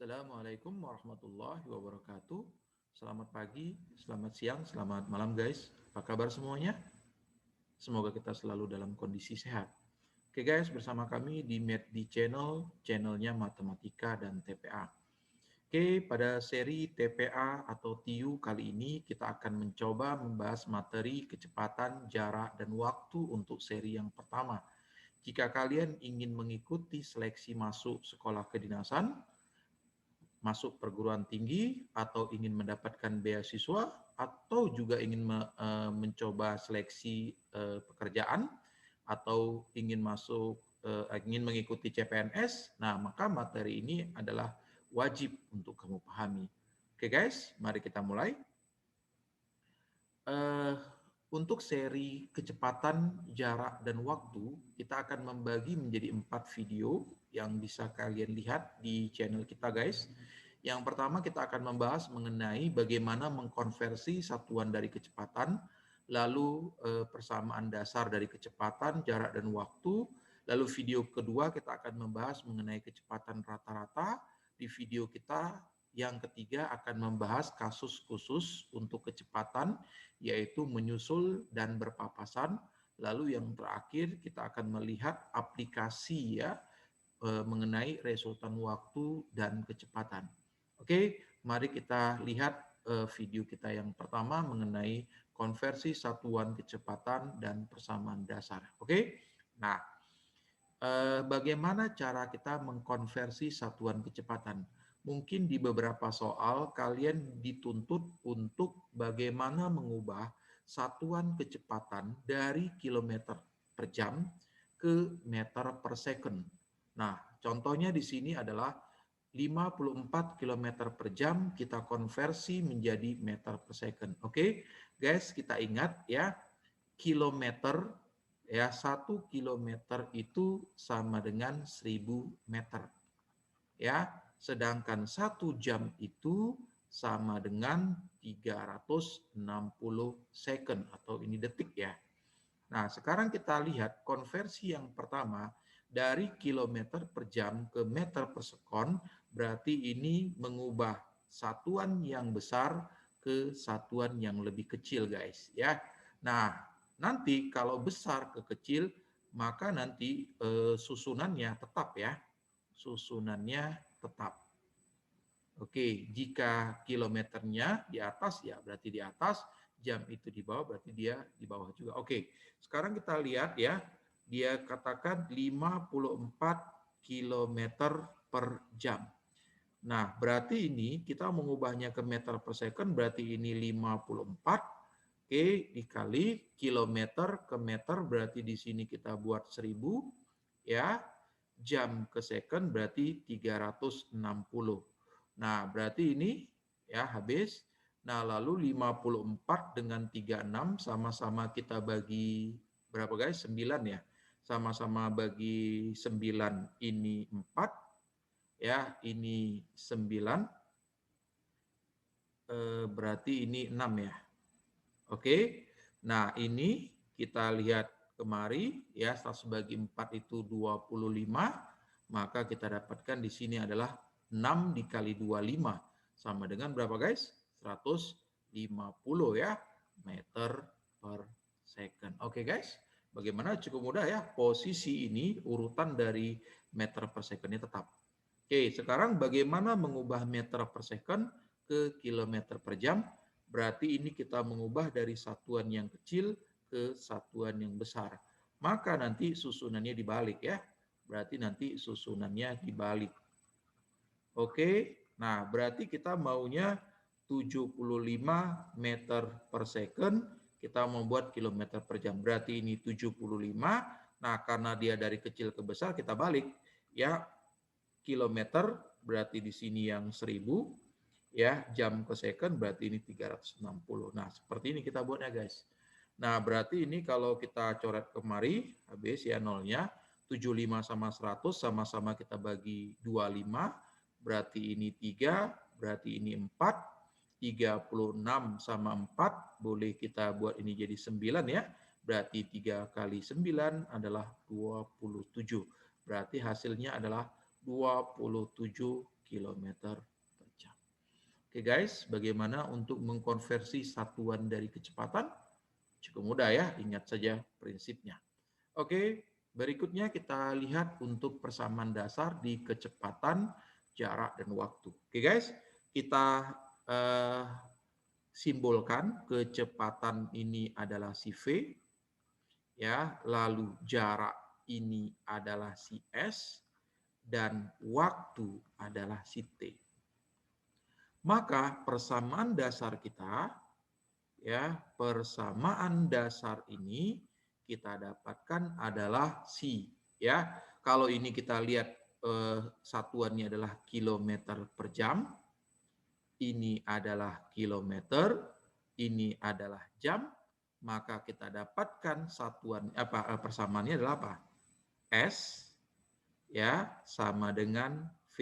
Assalamualaikum warahmatullahi wabarakatuh. Selamat pagi, selamat siang, selamat malam guys. Apa kabar semuanya? Semoga kita selalu dalam kondisi sehat. Oke guys, bersama kami di di channelnya Matematika dan TPA. Oke, pada seri TPA atau TIU kali ini kita akan mencoba membahas materi kecepatan, jarak, dan waktu untuk seri yang pertama. Jika kalian ingin mengikuti seleksi masuk sekolah kedinasan, masuk perguruan tinggi, atau ingin mendapatkan beasiswa, atau juga ingin mencoba seleksi pekerjaan, atau ingin mengikuti CPNS, nah maka materi ini adalah wajib untuk kamu pahami. Oke guys, mari kita mulai. Uh, untuk seri kecepatan, jarak, dan waktu, kita akan membagi menjadi 4 video yang bisa kalian lihat di channel kita guys. Yang pertama kita akan membahas mengenai bagaimana mengkonversi satuan dari kecepatan, lalu persamaan dasar dari kecepatan, jarak, dan waktu. Lalu video kedua kita akan membahas mengenai kecepatan rata-rata. Di video kita yang ketiga akan membahas kasus khusus untuk kecepatan, yaitu menyusul dan berpapasan. Lalu yang terakhir kita akan melihat aplikasi ya mengenai resultan waktu dan kecepatan. Oke, mari kita lihat video kita yang pertama mengenai konversi satuan kecepatan dan persamaan dasar. Oke, nah bagaimana cara kita mengkonversi satuan kecepatan? Mungkin di beberapa soal kalian dituntut untuk bagaimana mengubah satuan kecepatan dari kilometer per jam ke meter per second. Nah, contohnya di sini adalah 54 km per jam kita konversi menjadi meter per second. Oke, guys, kita ingat ya, kilometer ya, 1 kilometer itu sama dengan 1000 meter. Ya, sedangkan 1 jam itu sama dengan 360 second atau ini detik ya. Nah, sekarang kita lihat konversi yang pertama dari kilometer per jam ke meter per sekon, berarti ini mengubah satuan yang besar ke satuan yang lebih kecil guys ya. Nah, nanti kalau besar ke kecil maka nanti susunannya tetap ya. Susunannya tetap. Oke, jika kilometernya di atas ya berarti di atas, jam itu di bawah berarti dia di bawah juga. Oke, sekarang kita lihat ya, dia katakan 54 kilometer per jam. Nah, berarti ini kita mengubahnya ke meter per second, berarti ini 54. Oke, dikali kilometer ke meter, berarti di sini kita buat 1000. Ya, jam ke second berarti 360. Nah, berarti ini ya habis. Nah, lalu 54 dengan 36 sama-sama kita bagi berapa guys? 9 ya. Sama-sama bagi 9 ini 4 ya, ini 9 berarti ini 6 ya. Oke. Nah, ini kita lihat kemari ya, 100 bagi 4 itu 25, maka kita dapatkan di sini adalah 6 dikali 25 sama dengan berapa guys? 150 ya meter per second. Oke guys, bagaimana? Cukup mudah ya. Posisi ini urutan dari meter per secondnya tetap. Oke, sekarang bagaimana mengubah meter per second ke kilometer per jam? Berarti ini kita mengubah dari satuan yang kecil ke satuan yang besar. Maka nanti susunannya dibalik ya. Berarti nanti susunannya dibalik. Oke, nah berarti kita maunya 75 meter per second, kita membuat kilometer per jam. Berarti ini 75, nah karena dia dari kecil ke besar kita balik. Ya, kilometer berarti di sini yang 1000, ya jam ke second berarti ini 360. Nah, seperti ini kita buatnya guys. Nah, berarti ini kalau kita coret kemari, habis ya nolnya, 75 sama 100 sama-sama kita bagi 25, berarti ini 3, berarti ini 4, 36 sama 4, boleh kita buat ini jadi 9 ya, berarti 3 kali 9 adalah 27. Berarti hasilnya adalah 27 km per jam. Oke guys, bagaimana untuk mengkonversi satuan dari kecepatan? Cukup mudah ya, ingat saja prinsipnya. Oke, berikutnya kita lihat untuk persamaan dasar di kecepatan, jarak, dan waktu. Oke guys, kita simbolkan kecepatan ini adalah si V, ya, lalu jarak ini adalah si S, dan waktu adalah si T. Maka persamaan dasar kita, ya, persamaan dasar ini kita dapatkan adalah si, ya. Kalau ini kita lihat satuannya adalah kilometer per jam, ini adalah kilometer, ini adalah jam, maka kita dapatkan satuan persamaannya adalah apa? S, ya, sama dengan V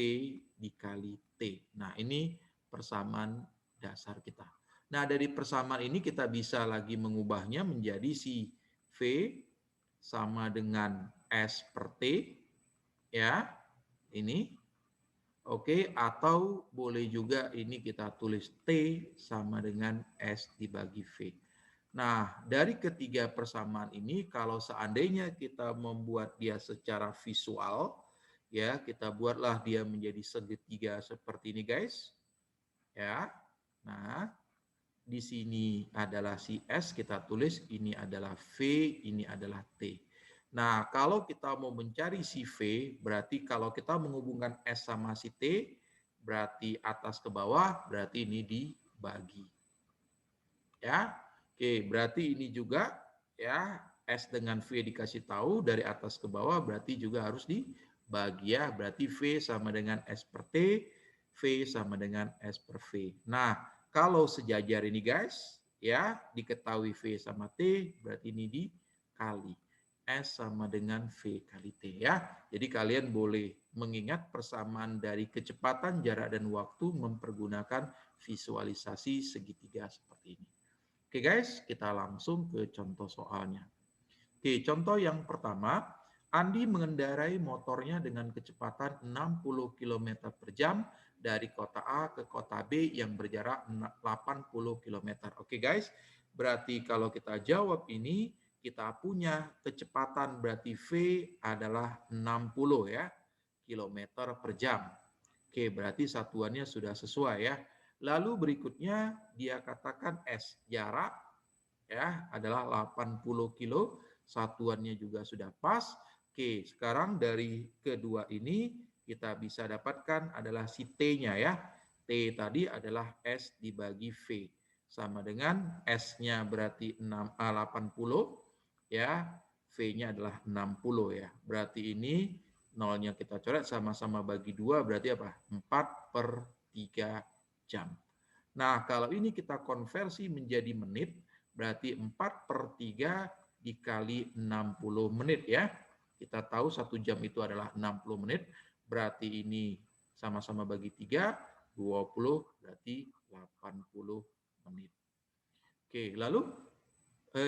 dikali T. Nah, ini persamaan dasar kita. Nah, dari persamaan ini kita bisa lagi mengubahnya menjadi si V sama dengan S per T, ya, ini. Oke, atau boleh juga ini kita tulis T sama dengan S dibagi V. Nah, dari ketiga persamaan ini, kalau seandainya kita membuat dia secara visual, ya, kita buatlah dia menjadi segitiga seperti ini, guys. Ya, nah, di sini adalah si S, kita tulis ini adalah V, ini adalah T. Nah, kalau kita mau mencari si V, berarti kalau kita menghubungkan S sama si T, berarti atas ke bawah, berarti ini dibagi. Ya, oke, berarti ini juga, ya, S dengan V dikasih tahu, dari atas ke bawah, berarti juga harus dibagi, ya. Berarti V sama dengan S per T, V sama dengan S per V. Nah, kalau sejajar ini guys, ya, diketahui V sama T, berarti ini dikali. S sama dengan V kali T, ya. Jadi kalian boleh mengingat persamaan dari kecepatan, jarak, dan waktu mempergunakan visualisasi segitiga seperti ini. Oke guys, kita langsung ke contoh soalnya. Oke, contoh yang pertama, Andi mengendarai motornya dengan kecepatan 60 km per jam dari kota A ke kota B yang berjarak 80 km. Oke guys, berarti kalau kita jawab ini, kita punya kecepatan berarti V adalah 60 ya, kilometer per jam. Oke, berarti satuannya sudah sesuai ya. Lalu berikutnya dia katakan S, jarak ya adalah 80 kilo, satuannya juga sudah pas. Oke, sekarang dari kedua ini kita bisa dapatkan adalah si T-nya ya. T tadi adalah S dibagi V. Sama dengan S-nya berarti 80 ya, V-nya adalah 60 ya. Berarti ini nolnya kita coret, sama-sama bagi 2 berarti apa? 4/3 jam. Nah, kalau ini kita konversi menjadi menit, berarti 4/3 dikali 60 menit ya. Kita tahu 1 jam itu adalah 60 menit, berarti ini sama-sama bagi 3, 20, berarti 80 menit. Oke, lalu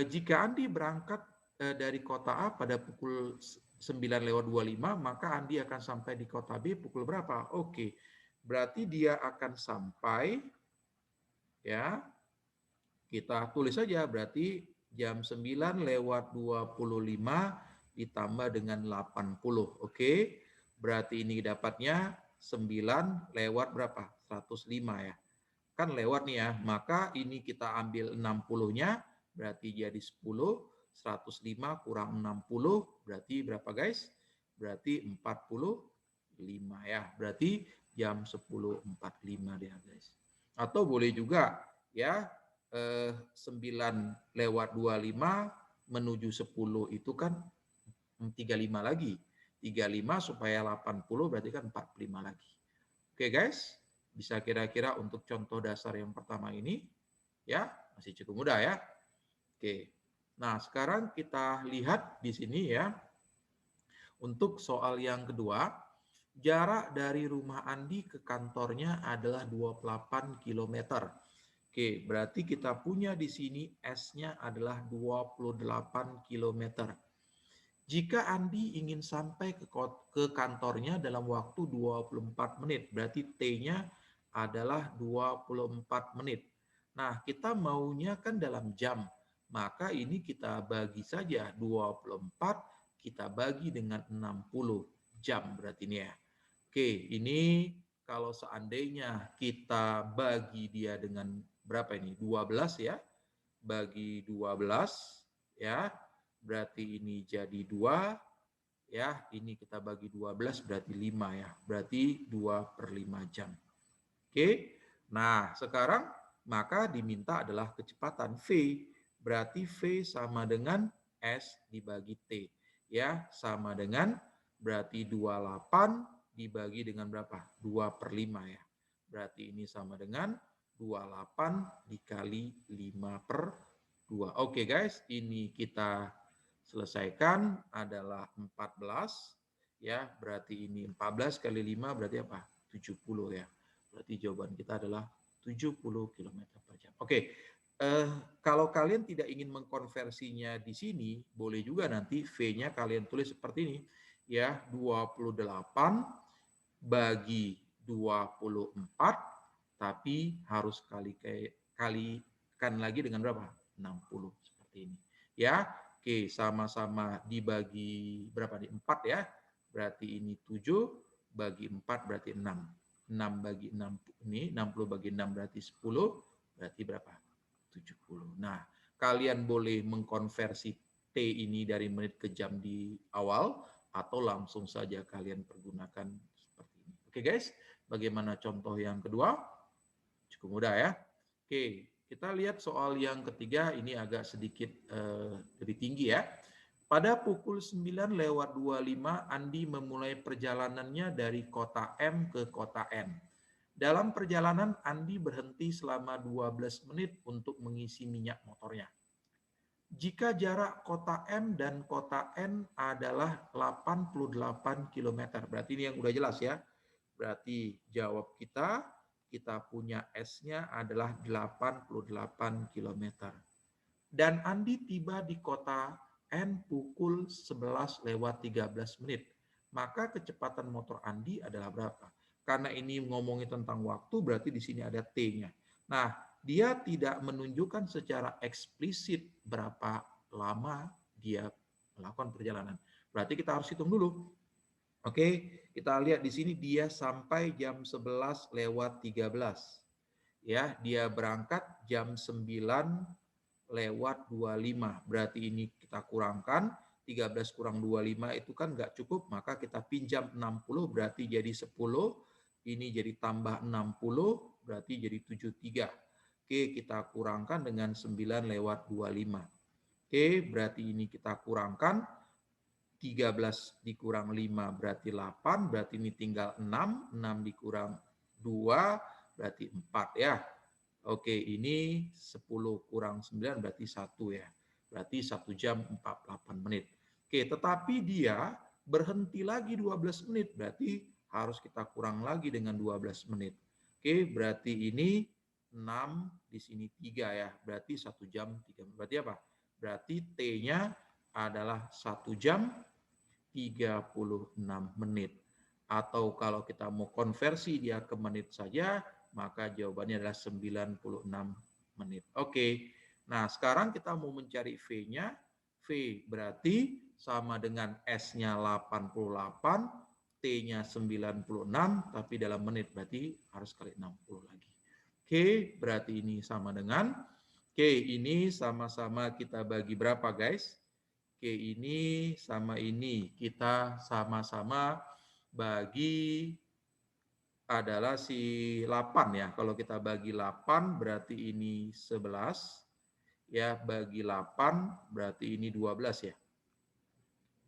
jika Andi berangkat dari kota A pada pukul 9:25, maka Andi akan sampai di kota B pukul berapa? Oke, berarti dia akan sampai, ya, kita tulis saja berarti jam 9:25 ditambah dengan 80. Oke, berarti ini dapatnya 9 lewat berapa? 105 ya. Kan lewat nih ya, maka ini kita ambil 60-nya, berarti jadi 10, 105 kurang 60, berarti berapa guys? Berarti 45 ya, berarti jam 10:45 dia guys. Atau boleh juga ya, 9:25 menuju 10 itu kan 35 lagi. 35 supaya 80 berarti kan 45 lagi. Oke guys, bisa kira-kira untuk contoh dasar yang pertama ini, ya, masih cukup mudah ya. Oke. Nah, sekarang kita lihat di sini ya. Untuk soal yang kedua, jarak dari rumah Andi ke kantornya adalah 28 km. Oke, berarti kita punya di sini S-nya adalah 28 km. Jika Andi ingin sampai ke kantornya dalam waktu 24 menit, berarti T-nya adalah 24 menit. Nah, kita maunya kan dalam jam, maka ini kita bagi saja 24, kita bagi dengan 60 jam berarti ini ya. Oke, ini kalau seandainya kita bagi dia dengan berapa ini? 12 ya, bagi 12 ya, berarti ini jadi 2 ya, ini kita bagi 12 berarti 5 ya, berarti 2/5 jam. Oke, nah sekarang maka diminta adalah kecepatan V, berarti V sama dengan S dibagi T ya, sama dengan berarti 28 dibagi dengan berapa? 2/5 ya, berarti ini sama dengan 28 dikali 5/2. Oke guys, ini kita selesaikan adalah 14 ya, berarti ini 14 kali 5 berarti apa? 70 ya. Berarti jawaban kita adalah 70 km per jam. Oke, kalau kalian tidak ingin mengkonversinya di sini, boleh juga nanti V-nya kalian tulis seperti ini ya, 28 bagi 24, tapi harus kalikan lagi dengan berapa? 60 seperti ini. Ya, oke, sama-sama dibagi berapa nih? 4 ya. Berarti ini 7 bagi 4 berarti 6. 6 bagi 6 ini 60 bagi 6 berarti 10, berarti berapa? 70. Nah, kalian boleh mengkonversi T ini dari menit ke jam di awal atau langsung saja kalian pergunakan seperti ini. Oke guys, bagaimana contoh yang kedua? Cukup mudah ya. Oke, kita lihat soal yang ketiga, ini agak sedikit lebih tinggi ya. Pada pukul 9:25, Andi memulai perjalanannya dari kota M ke kota N. Dalam perjalanan, Andi berhenti selama 12 menit untuk mengisi minyak motornya. Jika jarak kota M dan kota N adalah 88 km, berarti ini yang udah jelas ya. Berarti jawab kita punya S-nya adalah 88 km. Dan Andi tiba di kota N pukul 11:13 menit. Maka kecepatan motor Andi adalah berapa? Karena ini ngomongin tentang waktu, berarti di sini ada T-nya. Nah, dia tidak menunjukkan secara eksplisit berapa lama dia melakukan perjalanan. Berarti kita harus hitung dulu. Oke, kita lihat di sini dia sampai jam 11:13. Ya, dia berangkat jam 9:25. Berarti ini kita kurangkan 13 kurang 25 itu kan nggak cukup, maka kita pinjam 60 berarti jadi 10. Ini jadi tambah 60 berarti jadi 73. Oke, kita kurangkan dengan 9:25. Oke, berarti ini kita kurangkan 13 dikurang 5 berarti 8, berarti ini tinggal 6, 6 dikurang 2 berarti 4 ya. Oke, ini 10 kurang 9 berarti 1 ya. Berarti 1 jam 48 menit. Oke, tetapi dia berhenti lagi 12 menit, berarti harus kita kurang lagi dengan 12 menit. Oke, berarti ini 6, di sini 3 ya. Berarti 1 jam 3 menit. Berarti apa? Berarti T-nya adalah 1 jam 36 menit. Atau kalau kita mau konversi dia ke menit saja, maka jawabannya adalah 96 menit. Oke, nah sekarang kita mau mencari V-nya. V berarti sama dengan S-nya 88, T-nya 96, tapi dalam menit berarti harus kali 60 lagi. Oke, berarti ini sama dengan, oke ini sama-sama kita bagi berapa guys? Oke, ini sama ini kita sama-sama bagi adalah si 8 ya. Kalau kita bagi 8 berarti ini 11 ya, bagi 8 berarti ini 12 ya.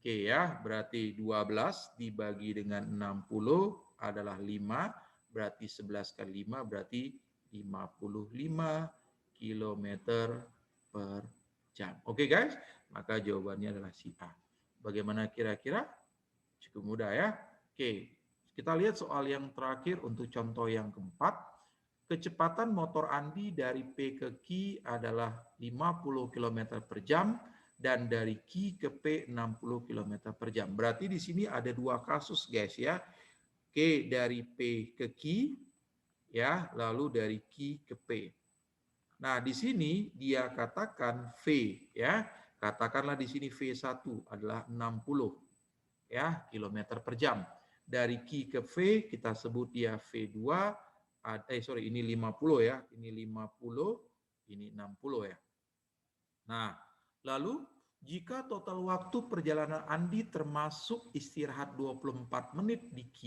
Oke ya, berarti 12 dibagi dengan 60 adalah 5, berarti 11 kali 5 berarti 55 km per jam. Oke guys, maka jawabannya adalah si A. Bagaimana kira-kira? Cukup mudah ya. Oke, kita lihat soal yang terakhir untuk contoh yang keempat. Kecepatan motor Andi dari P ke Q adalah 50 km per jam dan dari Q ke P 60 km per jam. Berarti di sini ada dua kasus guys ya. Oke, dari P ke Q ya, lalu dari Q ke P. Nah, di sini dia katakan V ya. Katakanlah di sini V1 adalah 60 ya kilometer per jam. Dari Q ke V kita sebut dia V2 ini 50 ya. Ini 50, ini 60 ya. Nah, lalu jika total waktu perjalanan Andi termasuk istirahat 24 menit di Q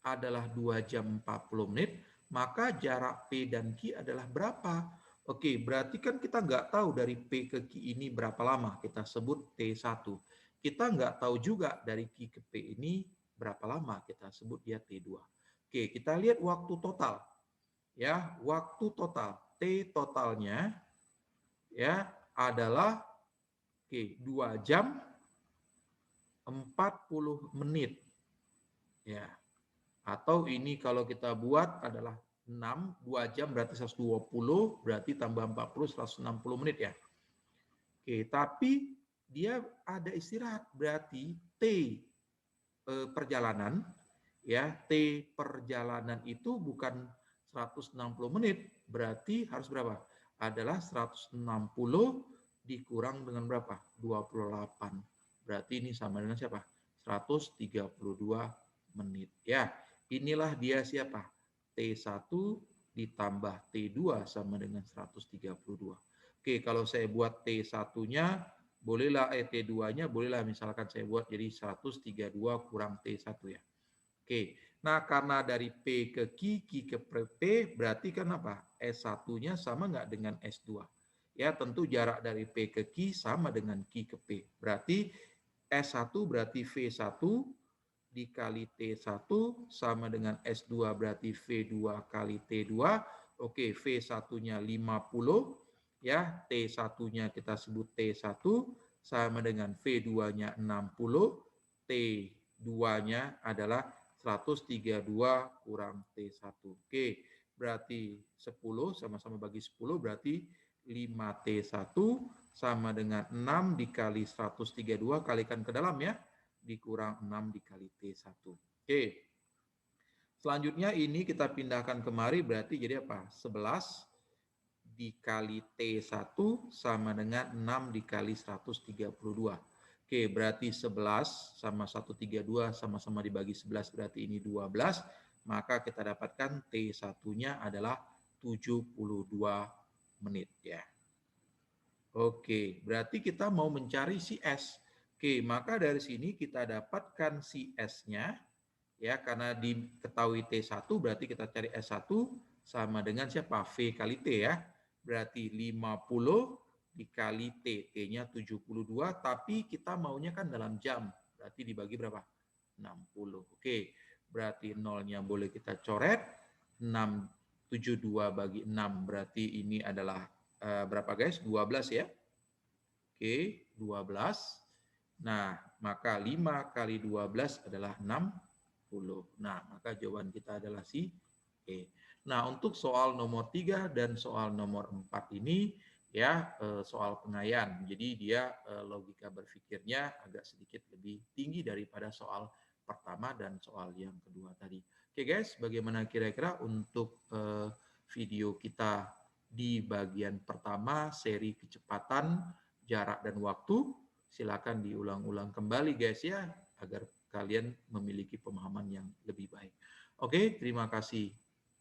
adalah 2 jam 40 menit, maka jarak P dan Q adalah berapa? Oke, berarti kan kita nggak tahu dari P ke Q ini berapa lama, kita sebut T1. Kita nggak tahu juga dari Q ke P ini berapa lama, kita sebut dia T2. Oke, kita lihat waktu total. Ya, waktu total, T totalnya ya adalah 2 jam 40 menit. Ya. Atau ini kalau kita buat adalah 6, 2 jam berarti 120, berarti tambah 40, 160 menit ya. Tapi dia ada istirahat, berarti T perjalanan, ya T perjalanan itu bukan 160 menit, berarti harus berapa? Adalah 160 dikurang dengan berapa? 28. Berarti ini sama dengan siapa? 132 menit. Ya, inilah dia siapa? T1 ditambah T2 sama dengan 132. Oke, kalau saya buat T1-nya, bolehlah T2-nya, bolehlah misalkan saya buat jadi 132 kurang T1 ya. Oke, nah karena dari P ke Q, Q ke P, berarti kan apa? S1-nya sama nggak dengan S2? Ya, tentu jarak dari P ke Q sama dengan Q ke P. Berarti S1 berarti V1 dikali T1 sama dengan S2 berarti V2 kali T2. Oke, V1-nya 50, ya, T1-nya kita sebut T1 sama dengan V2-nya 60, T2-nya adalah 132 kurang T1. Oke, berarti 10 sama-sama bagi 10 berarti 5T1 sama dengan 6 dikali 132 kalikan ke dalam ya, dikurang 6 dikali T1. Oke. Selanjutnya ini kita pindahkan kemari berarti jadi apa? 11 dikali T1 sama dengan 6 dikali 132. Oke, berarti 11 sama 132 sama-sama dibagi 11 berarti ini 12. Maka kita dapatkan T1-nya adalah 72 menit ya. Oke, berarti kita mau mencari si S. Oke, maka dari sini kita dapatkan si S-nya ya, karena diketahui T1 berarti kita cari S1 sama dengan siapa? V kali T ya. Berarti 50 dikali T, T-nya 72, tapi kita maunya kan dalam jam. Berarti dibagi berapa? 60. Oke, berarti nolnya boleh kita coret. 672 bagi 6 berarti ini adalah berapa guys? 12 ya. Oke, 12. Nah, maka 5 kali 12 adalah 60. Nah, maka jawaban kita adalah si E. Nah, untuk soal nomor 3 dan soal nomor 4 ini ya soal pengayaan. Jadi dia logika berpikirnya agak sedikit lebih tinggi daripada soal pertama dan soal yang kedua tadi. Oke guys, bagaimana kira-kira untuk video kita di bagian pertama seri kecepatan, jarak dan waktu? Silakan diulang-ulang kembali guys ya agar kalian memiliki pemahaman yang lebih baik. Oke, terima kasih.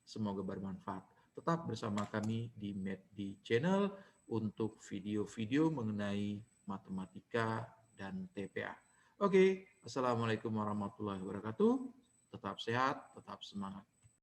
Semoga bermanfaat. Tetap bersama kami di MED Channel untuk video-video mengenai matematika dan TPA. Oke, Assalamualaikum warahmatullahi wabarakatuh. Tetap sehat, tetap semangat.